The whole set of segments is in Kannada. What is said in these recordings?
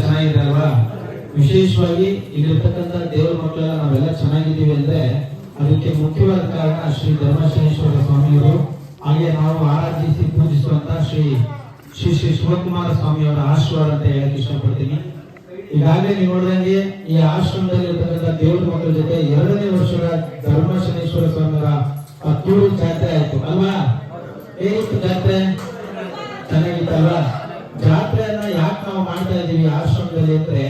ಚೆನ್ನಾಗಿದೆ ಅಲ್ವಾ? ವಿಶೇಷವಾಗಿ ಇಲ್ಲಿರ್ತಕ್ಕಂಥ ದೇವರ ಮಕ್ಕಳೆಲ್ಲ ನಾವೆಲ್ಲ ಚೆನ್ನಾಗಿದ್ದೀವಿ ಅಂದ್ರೆ ಅದಕ್ಕೆ ಮುಖ್ಯವಾದ ಕಾರಣ ಶ್ರೀ ಧರ್ಮಶನೇಶ್ವರ ಸ್ವಾಮಿಯವರು, ಹಾಗೆ ನಾವು ಆರಾಧಿಸಿ ಪೂಜಿಸುವಂತ ಶ್ರೀ ಶ್ರೀ ಶ್ರೀ ಶಿವಕುಮಾರ ಸ್ವಾಮಿಯವರ ಆಶೀರ್ವಾದ ಅಂತ ಹೇಳಕ್ ಇಷ್ಟಪಡ್ತೀನಿ. ಈಗಾಗಲೇ ನೀವು ನೋಡಿದಂಗೆ ಈ ಆಶ್ರಮದಲ್ಲಿ ಇರ್ತಕ್ಕಂಥ ದೇವರ ಮಕ್ಕಳ ಜೊತೆ 2ನೇ ವರ್ಷದ ಧರ್ಮಶನೇಶ್ವರ ಸ್ವಾಮಿಯವರ ತೂರು ಜಾತ್ರೆ ಆಯ್ತು ಅಲ್ವಾ? ಹೇಗಿತ್ತು ಜಾತ್ರೆ? ಚೆನ್ನಾಗಿತ್ತಲ್ವಾ? ಜಾತ್ರೆಯನ್ನ ಯಾಕೆ ನಾವು ಮಾಡ್ತಾ ಇದೀವಿ ಆಶ್ರಮದಲ್ಲಿ ಅಂದ್ರೆ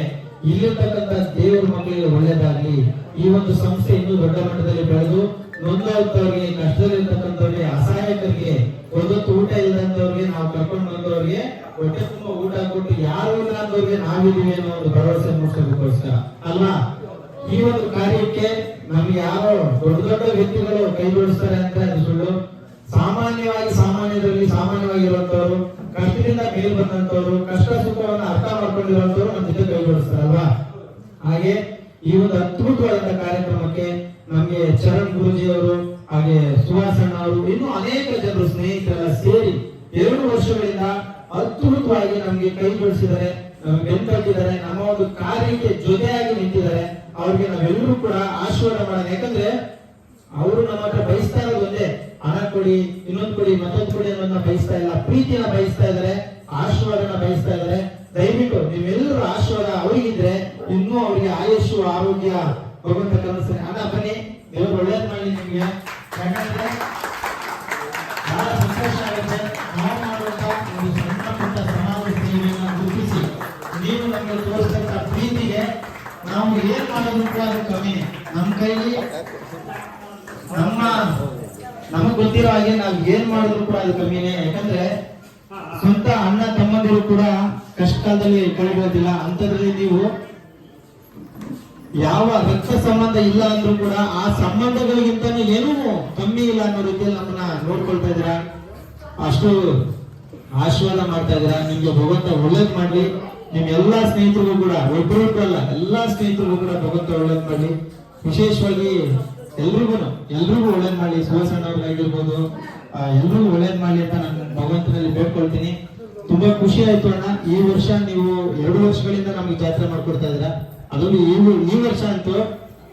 ಇಲ್ಲಿರ್ತಕ್ಕಂಥ ದೇವರ ಮಕ್ಕಳಿಗೆ ಒಳ್ಳೇದಾಗ್ಲಿ, ಈ ಒಂದು ಸಂಸ್ಥೆ ಇನ್ನೂ ದೊಡ್ಡ ಮಟ್ಟದಲ್ಲಿ ಬೆಳೆದು ನೊಂದವರಿಗೆ, ಕಷ್ಟದಲ್ಲಿರ್ತಕ್ಕಂಥವ್ರಿಗೆ, ಅಸಹಾಯಕರಿಗೆ, ಒಂದೊತ್ತು ಊಟ ಇಲ್ಲದಂತವ್ರಿಗೆ ನಾವು ಕರ್ಕೊಂಡು ಬಂದವರಿಗೆ ಹೊಟ್ಟೆ ತುಂಬಾ ಊಟ ಕೊಟ್ಟು ಯಾರು ಇಲ್ಲ ಅಂದವ್ರಿಗೆ ನಾವಿದೀವಿ ಅನ್ನೋ ಒಂದು ಭರವಸೆ ಮೂಡಿಸೋದಕ್ಕೋಸ್ಕರ ಅಲ್ವಾ? ಈ ಒಂದು ಕಾರ್ಯಕ್ಕೆ ನಮ್ಗೆ ಯಾರೋ ದೊಡ್ಡ ದೊಡ್ಡ ವ್ಯಕ್ತಿಗಳು ಕೈ ಜೋಡಿಸ್ತಾರೆ ಅಂತ ಅದು ಸುಳ್ಳು. ಸಾಮಾನ್ಯವಾಗಿರುವಂತವ್ರು, ಕಷ್ಟದಿಂದ ಮೇಲೆ ಬಂದಂತವ್ರು, ಕಷ್ಟ ಸುಖವನ್ನು ಅರ್ಥ ಮಾಡ್ಕೊಂಡಿರುವಂತವ್ರು ನಮ್ಮ ಜೊತೆ ಕೈ ಜೋಡಿಸ್ತಾರಲ್ವಾ? ಹಾಗೆ ಈ ಒಂದು ಅದ್ಭುತವಾದಂತಹ ಕಾರ್ಯಕ್ರಮಕ್ಕೆ ನಮ್ಗೆ ಚರಣ್ ಗುರುಜಿ ಅವರು, ಹಾಗೆ ಸುಹಾಸಣ್ಣ ಅವರು, ಇನ್ನೂ ಅನೇಕ ಜನರು ಸ್ನೇಹಿತರೆಲ್ಲ ಸೇರಿ 2 ವರ್ಷಗಳಿಂದ ಅದ್ಭುತವಾಗಿ ನಮ್ಗೆ ಕೈ ಜೋಡಿಸಿದ್ದಾರೆ, ಬೆಂಬಲಿಸಿದ್ದಾರೆ, ನಮ್ಮ ಒಂದು ಕಾರ್ಯಕ್ಕೆ ಜೊತೆಯಾಗಿ ನಿಂತಿದ್ದಾರೆ. ಅವ್ರಿಗೆ ನಾವೆಲ್ಲರೂ ಕೂಡ ಆಶೀರ್ವಾದ ಮಾಡೋಣ. ಯಾಕಂದ್ರೆ ಅವರು ನಮ್ಮ ಹತ್ರ ಬಯಸ್ತಾ ಇರೋದು ಒಂದೇ, ಹಣ ಕೊಡಿ, ಇನ್ನೊಂದು ಕೊಡಿ, ಮತ್ತೊಂದು ಕೊಡಿ ಅನ್ನೋದನ್ನ ಬಯಸ್ತಾ ಇಲ್ಲ, ಪ್ರೀತಿನ ಬಯಸ್ತಾ ಇದಾರೆ, ಆಶೀರ್ವಾದನ ಬಯಸ್ತಾ ಇದಾರೆ. ದಯವಿಟ್ಟು ನೀವೆಲ್ಲರೂ ಆಶೀರ್ವಾದ ಅವರಿಗಿದ್ರೆ ಇನ್ನೂ ಅವರಿಗೆ ಆಯುಷು, ಆರೋಗ್ಯ ಭಗವಂತ ಕಲಿಸ್ತಾನೆ. ಅಣ್ಣ ಬನ್ನಿ, ದೇವರು ಒಳ್ಳೇದ್ ಮಾಡಿ ನಿಮ್ಗೆ. ಯಾಕಂದ್ರೆ ಬಹಳ ಸಂತೋಷ ಆಗುತ್ತೆ ನಾವು ಮಾಡುವಂತ ಒಂದು ಸಣ್ಣ ಪುಟ್ಟ ಸಮಾಜ ಸೇವೆಯನ್ನ ಗುರುತಿಸಿ ನೀವು ನಮಗೆ ತೋರಿಸ್ತಕ್ಕ ಪ್ರೀತಿಗೆ ನಾವು ಏನ್ ಮಾಡೋದು ಕೂಡ ಅದು ಕಮ್ಮಿನೇ. ನಮ್ಮ ಕೈಲಿ ನಮಗ್ ಗೊತ್ತಿರೋ ಹಾಗೆ ನಾವ್ ಏನ್ ಮಾಡಿದ್ರು ಕೂಡ ಅದು ಕಮ್ಮಿನೇ. ಯಾಕಂದ್ರೆ ಸ್ವಂತ ಅಣ್ಣ ತಮ್ಮಂದಿರು ಕೂಡ ಕಷ್ಟ ಕಾಲದಲ್ಲಿ ಕಳೆಯೋದಿಲ್ಲ. ಅಂತದ್ರಲ್ಲಿ ನೀವು ಯಾವ ರಕ್ತ ಸಂಬಂಧ ಇಲ್ಲ ಅಂದ್ರೂ ಕೂಡ ಆ ಸಂಬಂಧಗಳಿಗಿಂತ ಏನೂ ಕಮ್ಮಿ ಇಲ್ಲ ಅನ್ನೋ ರೀತಿಯಲ್ಲಿ ನಮ್ಮನ್ನ ನೋಡ್ಕೊಳ್ತಾ ಇದ್ದೀರಾ, ಅಷ್ಟು ಆಶೀರ್ವಾದ ಮಾಡ್ತಾ ಇದ್ದೀರಾ. ನಿಮ್ಗೆ ಭಗವಂತ ಒಳ್ಳೇದ್ ಮಾಡ್ಲಿ. ನಿಮ್ ಎಲ್ಲಾ ಸ್ನೇಹಿತರಿಗೂ ಕೂಡ, ಒಬ್ಬರು ಅಲ್ಲ ಎಲ್ಲಾ ಸ್ನೇಹಿತರಿಗೂ ಕೂಡ ಭಗವಂತ ಒಳ್ಳೇದ್ ಮಾಡ್ಲಿ. ವಿಶೇಷವಾಗಿ ಎಲ್ರಿಗೂ ಒಳ್ಳೇದ್ ಮಾಡ್ಲಿ. ಸುಹಾಸಣ್ಣ ಅವ್ರಿಗಾಗಿರ್ಬೋದು, ಎಲ್ರಿಗೂ ಒಳ್ಳೇದ್ ಮಾಡ್ಲಿ ಅಂತ ನಾನು ಭಗವಂತನಲ್ಲಿ ಬೇಡ್ಕೊಳ್ತೀನಿ. ತುಂಬಾ ಖುಷಿ ಆಯ್ತು ಅಣ್ಣ. ಈ ವರ್ಷ ನೀವು 2 ವರ್ಷಗಳಿಂದ ನಮ್ಗೆ ಜಾತ್ರೆ ಮಾಡ್ಕೊಡ್ತಾ ಇದ್ದೀರಾ. ಅದೊಂದು ಈ ವರ್ಷ ಅಂತೂ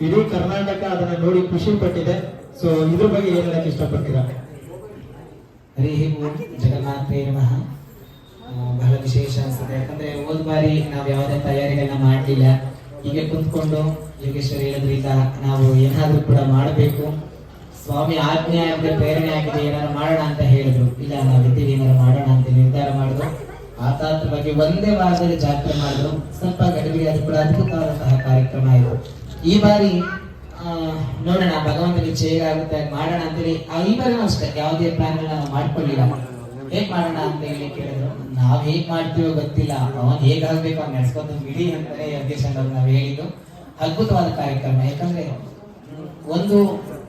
ಇಡೀ ಕರ್ನಾಟಕ ಅದನ್ನ ನೋಡಿ ಖುಷಿ ಪಟ್ಟಿದೆ. ಸೊ ಇದ್ರ ಬಗ್ಗೆ ಏನ್ ಹೇಳಕ್ ಇಷ್ಟಪಡ್ತೀರಾ? ಹರಿ ಓಂ ಜಗನ್ನಾಥೇ ನಮಃ. ಬಹಳ ವಿಶೇಷ ಅನ್ಸುತ್ತೆ. ಯಾಕಂದ್ರೆ ಹೋದ ಬಾರಿ ನಾವು ಯಾವುದೇ ತಯಾರಿಗಳನ್ನ ಮಾಡಲಿಲ್ಲ. ಹೀಗೆ ಕುಂತ್ಕೊಂಡು ಯೋಗೇಶ್ವರ ಹೇಳೋದ್ರಿಂದ ನಾವು ಏನಾದ್ರೂ ಕೂಡ ಮಾಡಬೇಕು, ಸ್ವಾಮಿ ಆಜ್ಞೆ ಆಗಿದೆ, ಪ್ರೇರಣೆ ಆಗಿದೆ, ಏನಾದ್ರು ಮಾಡೋಣ ಅಂತ ಹೇಳಿದ್ರು. ಇಲ್ಲ ನಾವಿದ್ದೀವಿ, ಏನಾದ್ರು ಮಾಡೋಣ ಅಂತ ನಿರ್ಧಾರ ಮಾಡಿದ್ರು. ಆತಾತ್ರ ಬಗ್ಗೆ ಒಂದೇ ವಾರದಲ್ಲಿ ಜಾತ್ರೆ ಮಾಡಿದ್ರು. ಸ್ವಲ್ಪ ಗಡಿಬಿಡಿ, ಅದು ಕೂಡ ಅದ್ಭುತವಾದಂತಹ ಕಾರ್ಯಕ್ರಮ ಆಯಿತು. ಈ ಬಾರಿ ನೋಡೋಣ, ಭಗವಂತನ ಇಚ್ಛೆ ಹೇಗಾಗುತ್ತೆ ಮಾಡೋಣ ಅಂತೇಳಿ. ಈ ಬಾರಿ ಅಷ್ಟೇ ಯಾವುದೇ ಪ್ಲಾನ್ ನಾವು ಮಾಡ್ಕೊಳ್ಳಿಲ್ಲ. ಹೇಗ್ ಮಾಡೋಣ ಅಂತ ಹೇಳಿ ಕೇಳಿದ್ರು. ನಾವ್ ಹೇಗ್ ಮಾಡ್ತೀವೋ ಗೊತ್ತಿಲ್ಲ, ಅವನ್ ಹೇಗಾಗ್ಬೇಕು ಅವ್ನು ನಡೆಸ್ಕೊಂಡು ಬಿಡಿ ಅಂತಾನೆ ಯೋಗೇಶ್ ಅವ್ರು ನಾವು ಹೇಳಿದ್ದು. ಅದ್ಭುತವಾದ ಕಾರ್ಯಕ್ರಮ. ಯಾಕಂದ್ರೆ ಒಂದು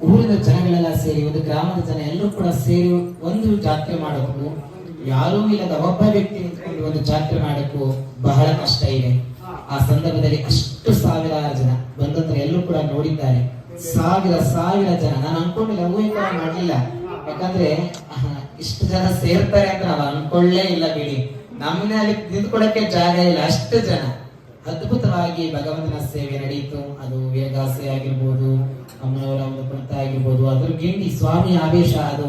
ಊರಿನ ಜನಗಳೆಲ್ಲ ಸೇರಿ, ಒಂದು ಗ್ರಾಮದ ಜನ ಎಲ್ಲರೂ ಕೂಡ ಸೇರಿ ಒಂದು ಜಾತ್ರೆ ಮಾಡೋಕ್ಕೂ, ಯಾರೂ ಇಲ್ಲದ ಒಬ್ಬ ವ್ಯಕ್ತಿ ನಿಂತ್ಕೊಂಡು ಒಂದು ಜಾತ್ರೆ ಮಾಡೋಕ್ಕೂ ಬಹಳ ಕಷ್ಟ ಇದೆ. ಆ ಸಂದರ್ಭದಲ್ಲಿ ಅಷ್ಟು ಸಾವಿರಾರು ಜನ ಬಂದಂದ್ರೆ ಎಲ್ಲರೂ ಕೂಡ ನೋಡಿದ್ದಾರೆ. ಸಾವಿರ ಜನ. ನಾನು ಅನ್ಕೊಂಡಿಲ್ಲ, ಊಹಿಕರ ಮಾಡ್ಲಿಲ್ಲ. ಯಾಕಂದ್ರೆ ಇಷ್ಟು ಜನ ಸೇರ್ತಾರೆ ಅಂತ ನಾವು ಅನ್ಕೊಳ್ಳೇ ಇಲ್ಲ ಬಿಡಿ. ನಮ್ಮನೆ ಅಲ್ಲಿ ನಿಂತ್ಕೊಳ್ಳಕ್ಕೆ ಜಾಗ ಇಲ್ಲ, ಅಷ್ಟು ಜನ. ಅದ್ಭುತವಾಗಿ ಭಗವಂತನ ಸೇವೆ ನಡೆಯಿತು. ಅದು ವೇದಾಸೆ ಆಗಿರ್ಬೋದು, ಅಮ್ಮನವರ ಒಂದು ಕುಣಿತ ಆಗಿರ್ಬೋದು, ಅದ್ರ ಗಿಂಡಿ ಸ್ವಾಮಿಯ ಆವೇಶ. ಅದು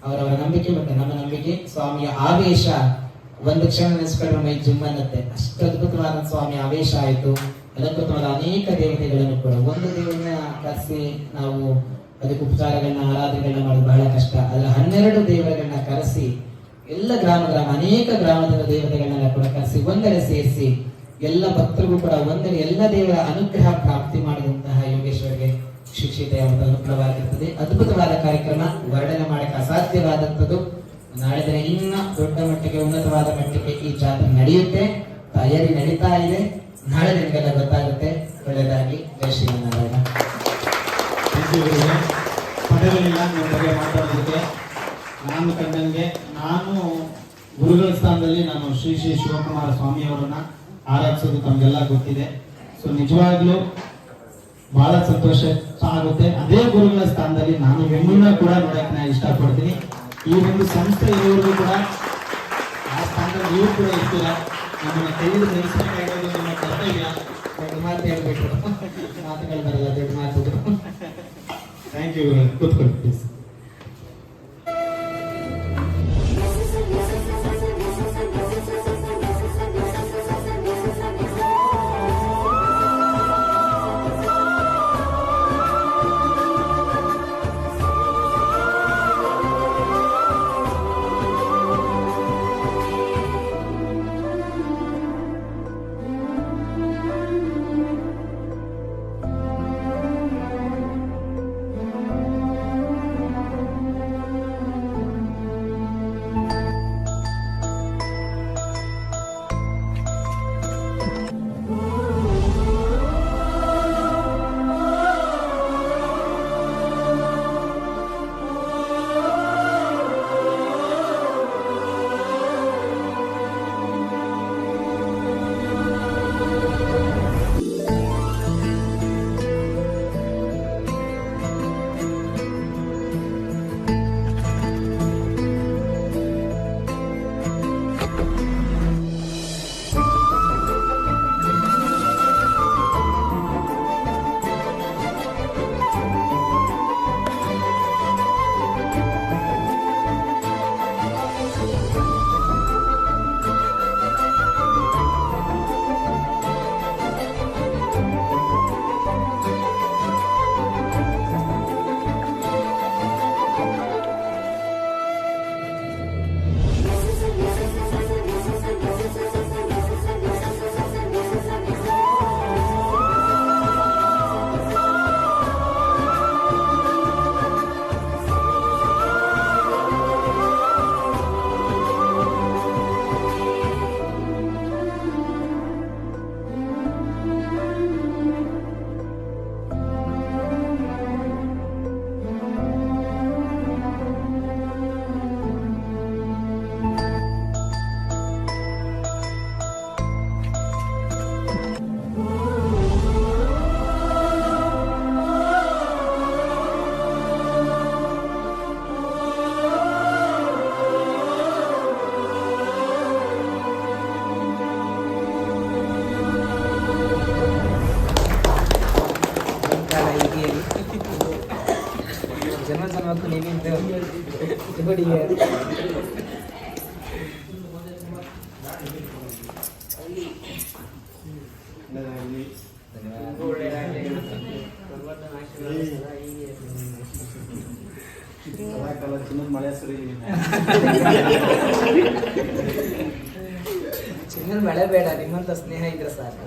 ಅವರವರ ನಂಬಿಕೆ ಮತ್ತೆ ನಮ್ಮ ನಂಬಿಕೆ. ಸ್ವಾಮಿಯ ಆವೇಶ ಒಂದು ಕ್ಷಣ ನೆನೆಸ್ಕೊಂಡ್ರೆ ಮೈ ಜುಮ್ ಅನ್ನತ್ತೆ. ಅಷ್ಟು ಅದ್ಭುತವಾದ ಸ್ವಾಮಿಯ ಆವೇಶ ಆಯಿತು. ಅದ್ಭುತವಾದ ಅನೇಕ ದೇವತೆಗಳನ್ನು ಕೂಡ, ಒಂದು ದೇವರನ್ನ ಕರೆಸಿ ನಾವು ಅದಕ್ಕೆ ಉಪಚಾರಗಳನ್ನ, ಆರಾಧನೆಗಳನ್ನ ಮಾಡೋದು ಬಹಳ ಕಷ್ಟ. ಅದ್ರ 12 ದೇವರುಗಳನ್ನ ಕರೆಸಿ ಎಲ್ಲ ಗ್ರಾಮ ಅನೇಕ ಗ್ರಾಮದ ದೇವತೆಗಳನ್ನೆಲ್ಲ ಕೂಡ ಕರೆಸಿ ಒಂದೆಡೆ ಸೇರಿಸಿ ಎಲ್ಲ ಭಕ್ತರಿಗೂ ಕೂಡ ಒಂದೆಡೆ ಎಲ್ಲ ದೇವರ ಅನುಗ್ರಹ ಪ್ರಾಪ್ತಿ ಮಾಡಿದಂತಹ ಯೋಗೇಶ್ವರಿಗೆ ಶಿಕ್ಷಿತ ಅನುಕೂಲವಾಗಿರ್ತದೆ. ಅದ್ಭುತವಾದ ಕಾರ್ಯಕ್ರಮ, ವರ್ಣನೆ ಮಾಡಕ್ಕೆ ಅಸಾಧ್ಯವಾದಂಥದ್ದು. ನಾಳೆ ದಿನ ಇನ್ನ ದೊಡ್ಡ ಮಟ್ಟಿಗೆ, ಉನ್ನತವಾದ ಮಟ್ಟಿಗೆ ಈ ಜಾತ್ರೆ ನಡೆಯುತ್ತೆ. ತಯಾರಿ ನಡೀತಾ ಇದೆ. ನಾಳೆ ನಿಮಗೆಲ್ಲ ಗೊತ್ತಾಗುತ್ತೆ. ಒಳ್ಳೆಯದಾಗಿ. ಜೈ ಶ್ರೀನಾರಾಯಣ. ಪದಗಳಿಲ್ಲ ನಿಮ್ಮ ಬಗ್ಗೆ ಮಾತಾಡೋದಕ್ಕೆ. ನಾನು ಕಂಡಂಗೆ, ನಾನು ಗುರುಗಳ ಸ್ಥಾನದಲ್ಲಿ ನಾನು ಶ್ರೀ ಶ್ರೀ ಶಿವಕುಮಾರ ಸ್ವಾಮಿಯವರನ್ನ ಆರಾಧಿಸೋದು ತಮಗೆಲ್ಲ ಗೊತ್ತಿದೆ. ಸೊ ನಿಜವಾಗ್ಲೂ ಬಹಳ ಸಂತೋಷ ಆಗುತ್ತೆ. ಅದೇ ಗುರುಗಳ ಸ್ಥಾನದಲ್ಲಿ ನಾನು ನಿಮ್ಮನ್ನ ಕೂಡ ನೋಡಕ್ಕೆ ನಾನು ಇಷ್ಟಪಡ್ತೀನಿ. ಈ ಒಂದು ಸಂಸ್ಥೆ ಇರೋರು ಕೂಡ ಆ ಸ್ಥಾನದಲ್ಲಿ ನೀವು ಕೂಡ ಇರ್ತೀರ. ನಮ್ಮನ್ನು ತೆಗೆದು ನಿಲ್ಲಿಸಬೇಕಾಗೋದು ನಮ್ಮ ಕರ್ತವ್ಯ. ದೊಡ್ಡ ಮಾತು ಹೇಳ್ಬಿಟ್ರು, ಮಾತುಗಳು ಬರಲ್ಲ, ದೊಡ್ಡ ಮಾತು. Thank you. ಕೂತ್ಕೊಳ್ಳಿ ಪ್ಲೀಸ್. ಜನ್ಮ ಜನ್ಮಕ್ಕೂ ನೀವಿಂದ ಜೋಡಿಗೆ ಚಿನ್ನದ ಮಳೆ ಬೇಡ, ನಿಮ್ಮಂತ ಸ್ನೇಹ ಇದ್ರೆ ಸಾಕು.